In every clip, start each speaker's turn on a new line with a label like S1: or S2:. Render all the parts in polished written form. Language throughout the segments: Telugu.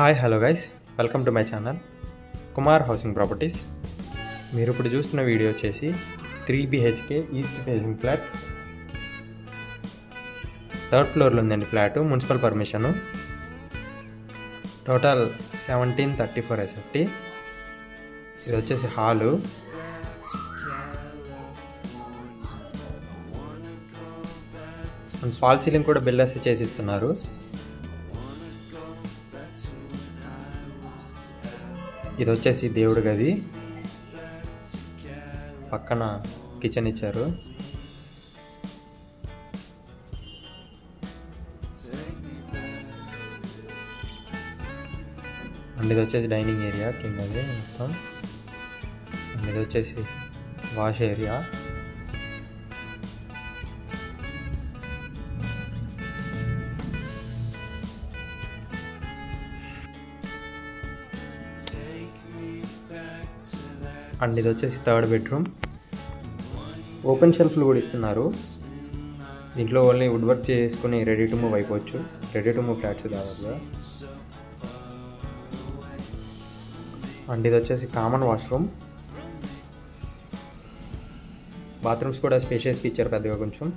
S1: Hi hello guys, welcome to my channel Kumar housing properties. మీరు ఇప్పుడు చూస్తున్న వీడియో వచ్చేసి 3 BHK east facing flat. 3rd ఫ్లోర్లో ఉందండి flat, municipal permission. Total 1734 SFT. ఇది వచ్చేసి హాలు. ఫాల్ సీలింగ్ కూడా బిల్డర్స్ చేసిస్తున్నారు. ఇది వచ్చేసి దేవుడి గది, పక్కన కిచెన్ ఇచ్చారు. అండ్ ఇది వచ్చేసి డైనింగ్ ఏరియా కిందది మొత్తం. అండ్ ఇది వచ్చేసి వాష్ ఏరియా. అండ్ ఇది వచ్చేసి 3rd బెడ్రూమ్. ఓపెన్ షెల్ఫ్లు కూడా ఇస్తున్నారు. దీంట్లో ఓన్లీ వుడ్ వర్క్ చేసుకుని రెడీ టు మూవ్ అయిపోవచ్చు. రెడీ టు మూవ్ ఫ్లాట్స్ దాదాపుగా. అండ్ ఇది వచ్చేసి కామన్ వాష్రూమ్. బాత్రూమ్స్ కూడా స్పేషియస్గా ఇచ్చారు పెద్దగా కొంచెం.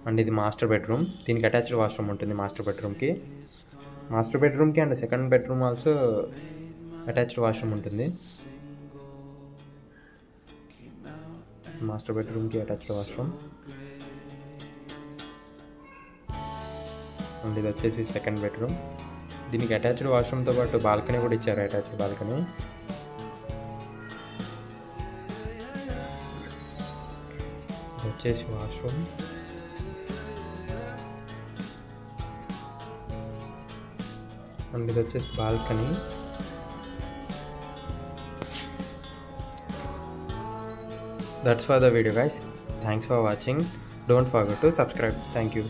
S1: అండ్ ఇది మాస్టర్ బెడ్రూమ్. దీనికి అటాచ్డ్ వాష్రూమ్ ఉంటుంది మాస్టర్ బెడ్రూమ్కి. And 2nd bedroom also attached washroom ఉంటుంది. మాస్టర్ బెడ్రూమ్కి అటాచ్డ్ వాష్రూమ్. అండ్ ఇది వచ్చేసి 2nd బెడ్రూమ్. దీనికి అటాచ్డ్ వాష్రూమ్తో పాటు బాల్కనీ కూడా ఇచ్చారు, అటాచ్డ్ బాల్కనీ. ఇది వచ్చేసి వాష్రూమ్. అండ్ ఇది వచ్చేసి balcony. That's for the video guys. Thanks for watching. Don't forget to subscribe. Thank you.